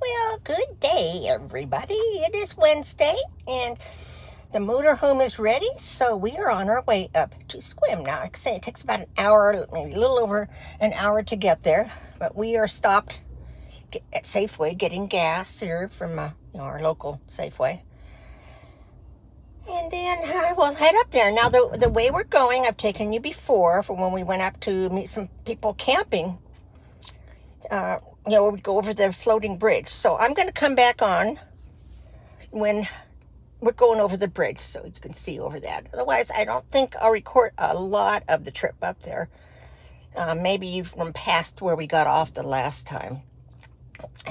Well, good day, everybody. It is Wednesday, and the motorhome is ready, so we are on our way up to Sequim. Now, like I say, it takes about an hour, maybe a little over an hour to get there, but we are stopped at Safeway getting gas here from our local Safeway. And then we'll head up there. Now, the way we're going, I've taken you before for when we went up to meet some people camping. We'd go over the floating bridge. So I'm going to come back on when we're going over the bridge so you can see over that. Otherwise, I don't think I'll record a lot of the trip up there. Maybe from past where we got off the last time.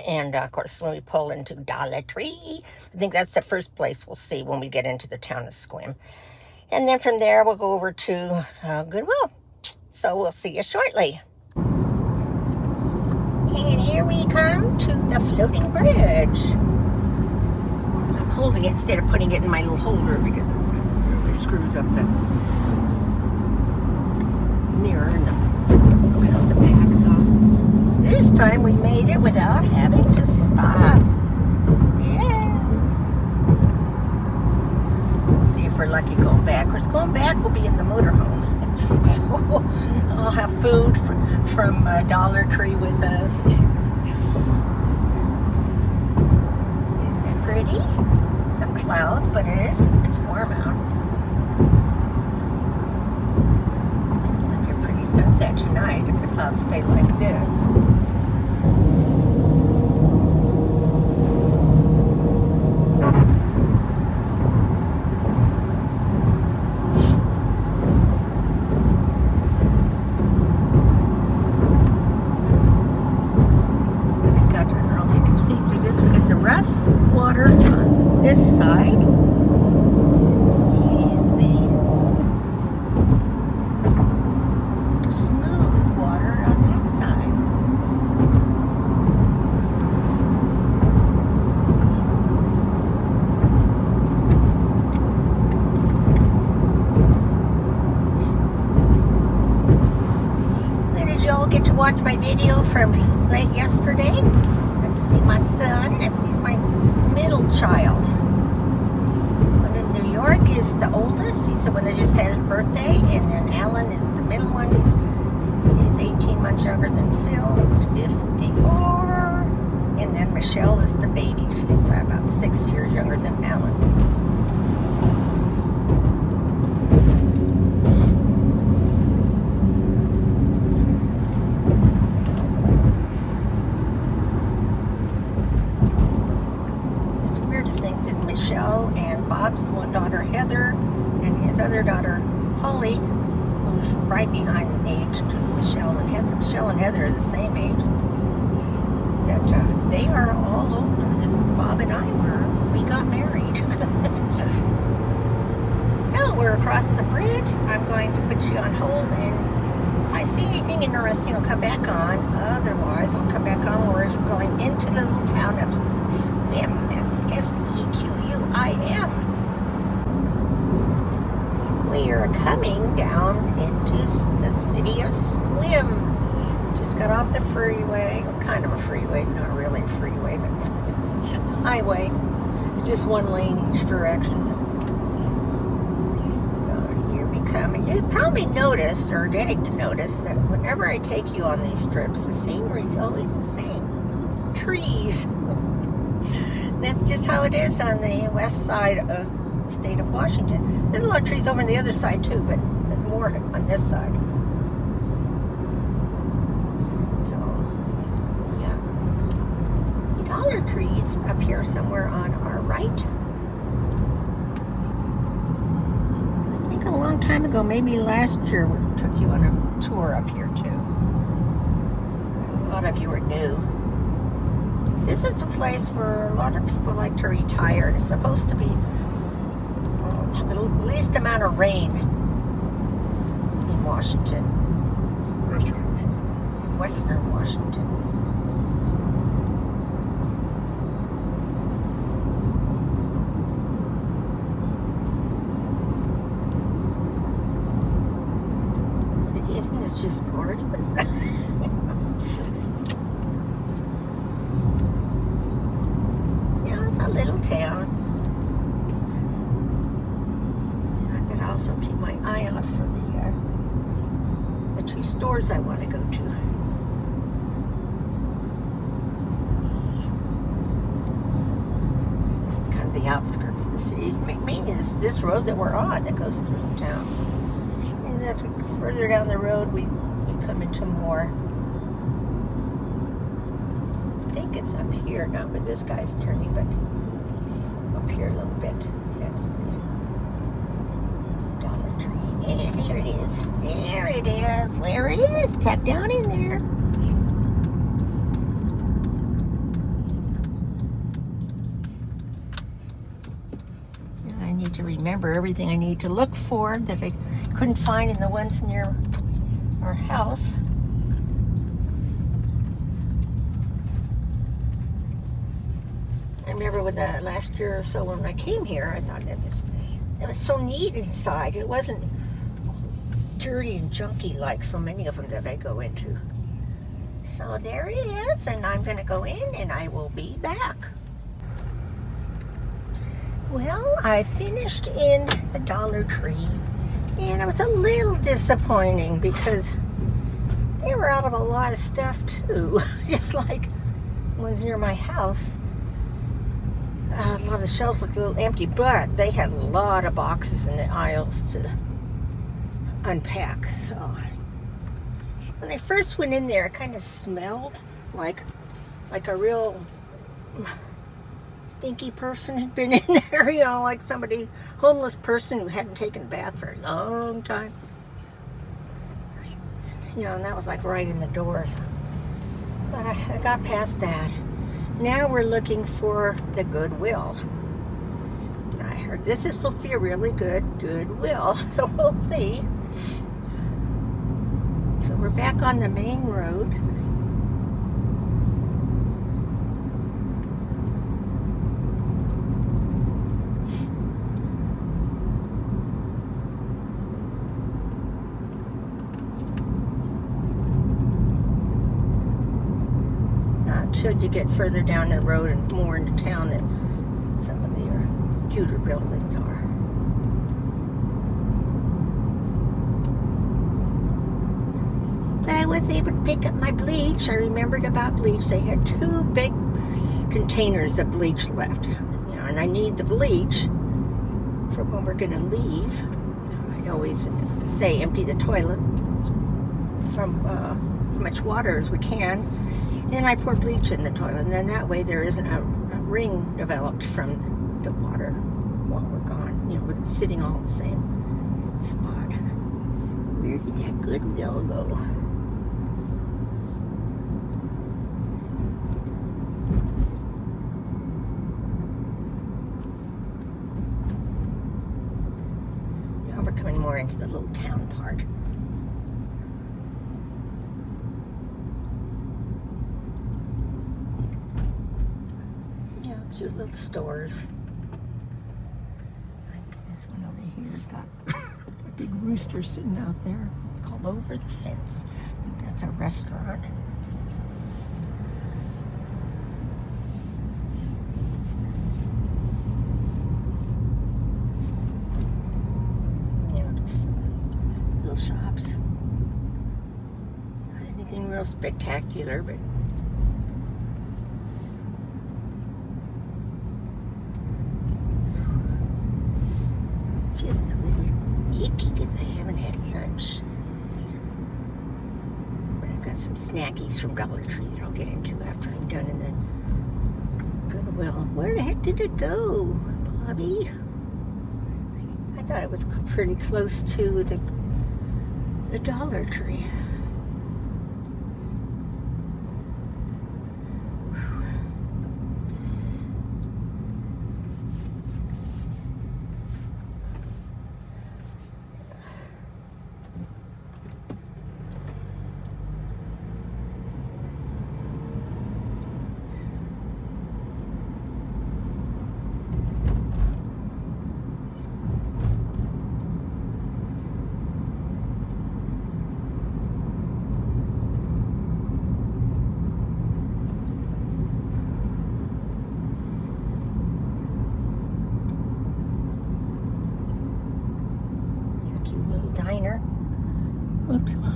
And, of course, when we pull into Dollar Tree, I think that's the first place we'll see when we get into the town of Sequim. And then from there, we'll go over to Goodwill. So we'll see you shortly. And here we come to the floating bridge. I'm holding it instead of putting it in my little holder because it really screws up the mirror and the back. So this time we made it without having to stop. Yeah. We'll see if we're lucky going back. Of course, going back we'll be in the motorhome. So I'll have food from Dollar Tree with us. Isn't it pretty? Some clouds, but it's warm out. It'll be a pretty sunset tonight if the clouds stay like this. Water on this side and the smooth water on that side. Did y'all get to watch my video from late yesterday? Got to see my son. He's my middle child. One in New York is the oldest. He's the one that just had his birthday, and then Alan is the middle one. He's 18 months younger than Phil, who's 54, and then Michelle is the baby. She's about 6 years younger than Alan. Michelle and Bob's one daughter Heather and his other daughter Holly, who's right behind in age to Michelle and Heather. Michelle and Heather are the same age. That they are all older than Bob and I were when we got married. So we're across the bridge. I'm going to put you on hold, and if I see anything interesting, I'll come back on. Otherwise, I'll come back on. We're going into the little town of Sequim. That's Sequim. We are coming down into the city of Sequim. Just got off the freeway. Kind of a freeway. It's not really a freeway, but highway. It's just one lane each direction. So here we come. And you probably noticed, or getting to notice, that whenever I take you on these trips, the scenery is always the same. Trees. That's just how it is on the west side of the state of Washington. There's a lot of trees over on the other side too, but there's more on this side. So, yeah. Dollar Tree is up here somewhere on our right. I think a long time ago, maybe last year, we took you on a tour up here too. A lot of you are new. This is a place where a lot of people like to retire. It's supposed to be the least amount of rain in Washington. Western Washington. See, isn't this just gorgeous? the two stores I want to go to. This is kind of the outskirts of the city. It's mainly this road that we're on that goes through town. And as we go further down the road, we come into more. I think it's up here, not where this guy's turning, but up here a little bit. That's the Dollar Tree. And there it is. There it is. There it is. Tucked down in there. Now I need to remember everything I need to look for that I couldn't find in the ones near our house. I remember with the last year or so when I came here, I thought it was so neat inside. It wasn't dirty and junky like so many of them that I go into. So there it is, and I'm going to go in and I will be back. Well, I finished in the Dollar Tree, and it was a little disappointing because they were out of a lot of stuff too, just like the ones near my house. A lot of the shelves looked a little empty, but they had a lot of boxes in the aisles to unpack. So when I first went in there, it kind of smelled like a real stinky person had been in there, you know, like somebody, homeless person who hadn't taken a bath for a long time. You know, and that was like right in the doors. But I got past that. Now we're looking for the Goodwill. I heard this is supposed to be a really good Goodwill, so we'll see. So we're back on the main road. Until you get further down the road and more into town that some of the cuter buildings are. But I was able to pick up my bleach. I remembered about bleach. They had 2 big containers of bleach left. You know, and I need the bleach for when we're going to leave. I always say empty the toilet from as much water as we can. And I pour bleach in the toilet, and then that way there isn't a ring developed from the water while we're gone, you know, with it sitting all in the same spot. Where did that Goodwill go? Now we're coming more into the little town part. Cute little stores. Like this one over here has got a big rooster sitting out there called Over the Fence. I think that's a restaurant. You know, just little shops. Not anything real spectacular, but feeling a little icky because I haven't had lunch. But I've got some snackies from Dollar Tree that I'll get into after I'm done in the Goodwill. Where the heck did it go, Bobby? I thought it was pretty close to the Dollar Tree.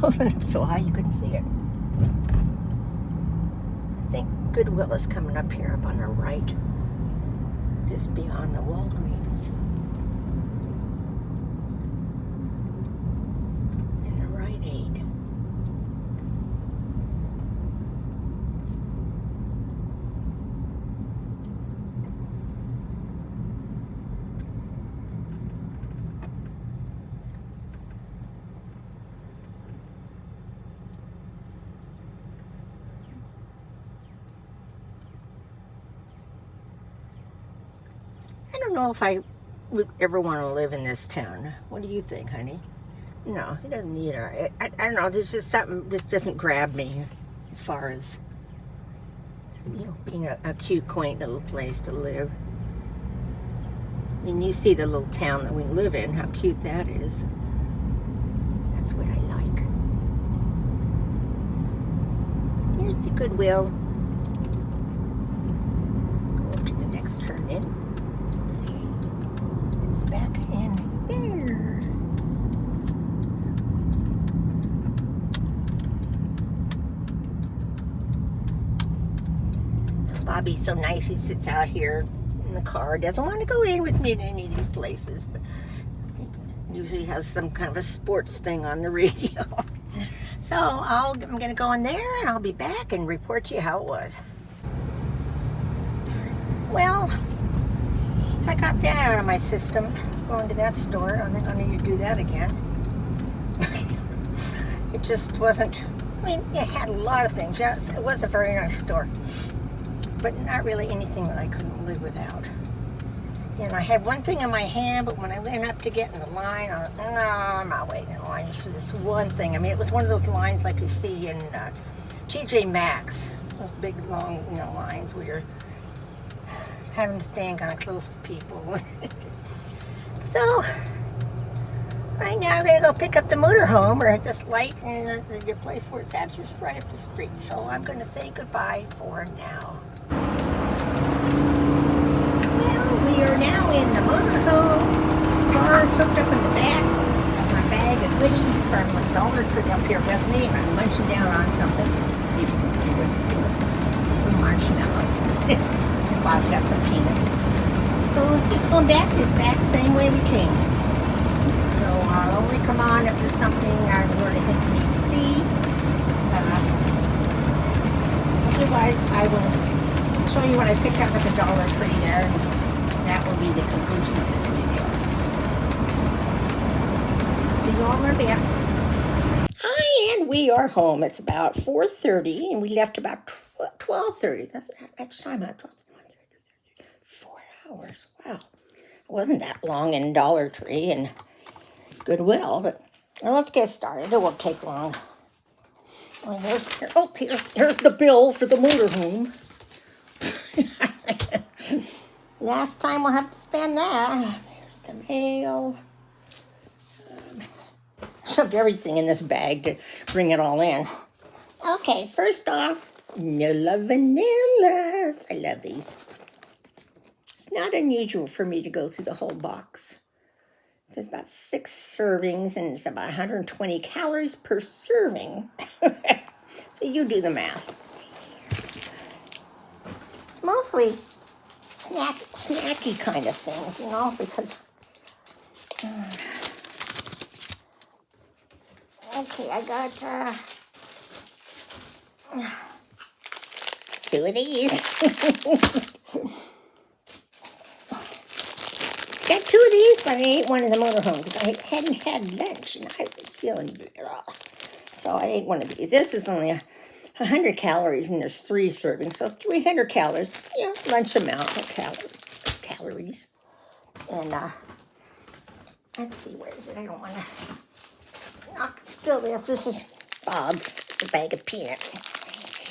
holding up so high you couldn't see it. I think Goodwill is coming up here, up on the right, just beyond the Walgreens. And the Rite Aid. I don't know if I would ever want to live in this town. What do you think, honey? No, it doesn't either. I don't know. There's just something just doesn't grab me as far as, being a cute, quaint little place to live. I mean, you see the little town that we live in, how cute that is. That's what I like. Here's the Goodwill. Go to the next turn in. It's back in there. So Bobby's so nice. He sits out here in the car. Doesn't want to go in with me to any of these places, but usually has some kind of a sports thing on the radio. So I'm going to go in there, and I'll be back and report to you how it was. Well, I got that out of my system, going to that store. I think I need to do that again. It just wasn't, it had a lot of things. Yes, it was a very nice store, but not really anything that I couldn't live without. And I had one thing in my hand, but when I went up to get in the line, I was, no, I'm not waiting in line just for this one thing. It was one of those lines like you see in TJ Maxx, those big, long, lines where you're having to stand kind of close to people. So, right now I'm going to go pick up the motorhome. We're at this light, and the place where it's at is just right up the street. So I'm going to say goodbye for now. Well, we are now in the motorhome. Car is hooked up in the back. Got my bag of goodies from the Dollar Tree up here with me, and I'm munching down on something. See if you can see what it is. A little marshmallow. Bob's got some peanuts. So it's just going back the exact same way we came. So I'll only come on if there's something I really think you need to see. Otherwise, I will show you what I picked up at the Dollar Tree there. And that will be the conclusion of this video. See you all in a bit. Hi, and we are home. It's about 4:30, and we left about 12:30. That's time at 12:30. 4 hours. Wow. It wasn't that long in Dollar Tree and Goodwill, but let's get started. It won't take long. Well, here's the bill for the motorhome. Last time we'll have to spend that. Here's the mail. Shoved everything in this bag to bring it all in. Okay, first off, Nilla Vanillas. I love these. It's not unusual for me to go through the whole box. It's about 6 servings, and it's about 120 calories per serving. So you do the math. It's mostly snacky kind of things, because... Okay, I got 2 of these. Got 2 of these, but I ate one in the motorhome because I hadn't had lunch and I was feeling so I ate one of these. This is only 100 calories and there's 3 servings, so 300 calories. Lunch amount of calories. And let's see, where is it? I don't want to spill this. This is Bob's, a bag of peanuts.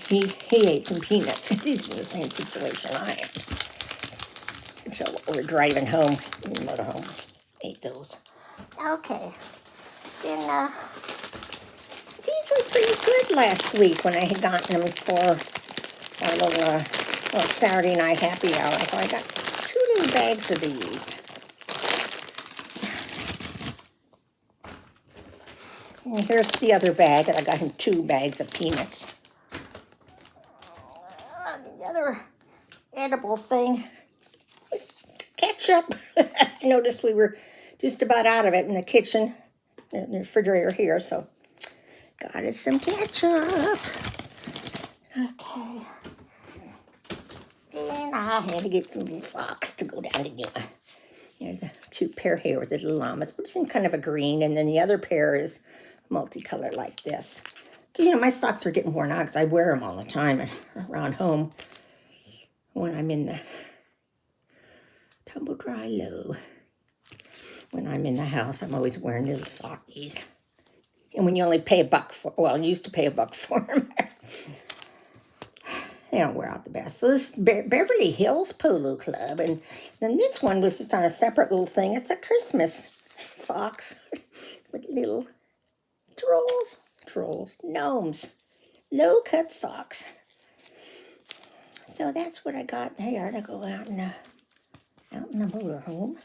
He ate some peanuts. He's in the same situation I am. So we're driving home in the motorhome. Ate those. Okay. Then these were pretty good last week when I had gotten them for a little Saturday night happy hour. So I got 2 little bags of these. And here's the other bag, and I got him 2 bags of peanuts. The other edible thing was ketchup. I noticed we were just about out of it in the kitchen, in the refrigerator here, so got us some ketchup. Okay. And I had to get some of these socks to go down to get. There's a cute pair here with the little llamas, but it's in kind of a green, and then the other pair is multicolored like this. You know, my socks are getting worn out because I wear them all the time around home when I'm in the tumble dry low. When I'm in the house, I'm always wearing little sockies. And when you only pay $1 for, well, you used to pay $1 for them. They don't wear out the best. So this is Beverly Hills Polo Club. And then this one was just on a separate little thing. It's a Christmas socks with little gnomes, low-cut socks. So that's what I got here to go out in the motorhome.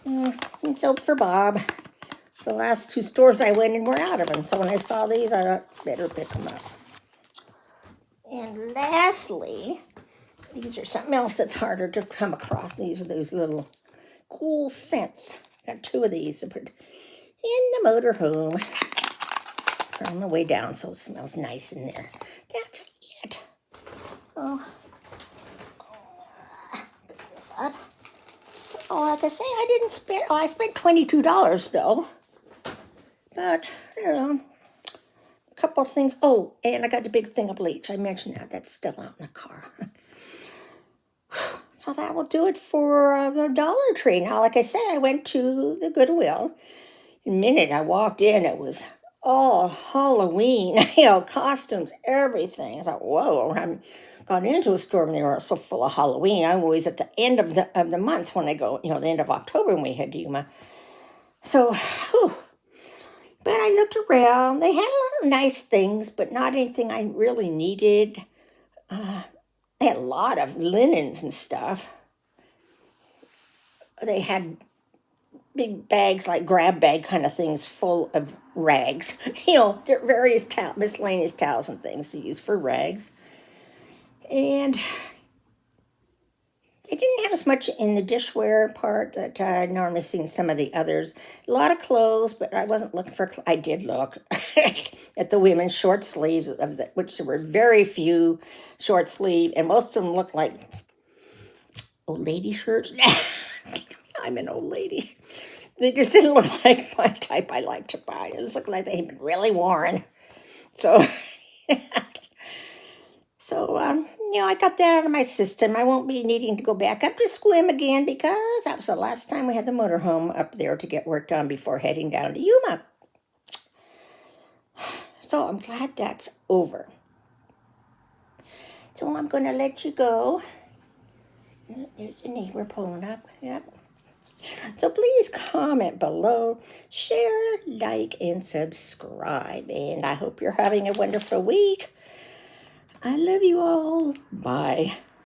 And soap for Bob. The last 2 stores I went in were out of them. So when I saw these, I thought, better pick them up. And lastly, these are something else that's harder to come across. These are those little cool scents. Got 2 of these to put in the motorhome on the way down, so it smells nice in there. That's it. Oh, put this up. So, like I say, I didn't spend. Oh, I spent $22 though. But you know, a couple of things. Oh, and I got the big thing of bleach. I mentioned that. That's still out in the car. So that will do it for the Dollar Tree. Now, like I said, I went to the Goodwill. The minute I walked in, it was all Halloween, you know, costumes, everything. I thought, whoa, I got into a store and they were so full of Halloween. I'm always at the end of the month when I go, you know, the end of October when we had Yuma. So, whew. But I looked around. They had a lot of nice things, but not anything I really needed. They had a lot of linens and stuff. They had big bags, like grab bag kind of things, full of rags. You know, various miscellaneous towels and things to use for rags. And they didn't have as much in the dishware part that I normally see in some of the others. A lot of clothes, but I wasn't looking for. I did look at the women's short sleeves, which there were very few short sleeve, and most of them looked like old lady shirts. I'm an old lady. They just didn't look like my type I like to buy. It looked like they had been really worn. So, you know, I got that out of my system. I won't be needing to go back up to Sequim again because that was the last time we had the motorhome up there to get work done before heading down to Yuma. So I'm glad that's over. So I'm going to let you go. There's a neighbor pulling up. Yep. So please comment below, share, like, and subscribe. And I hope you're having a wonderful week. I love you all. Bye.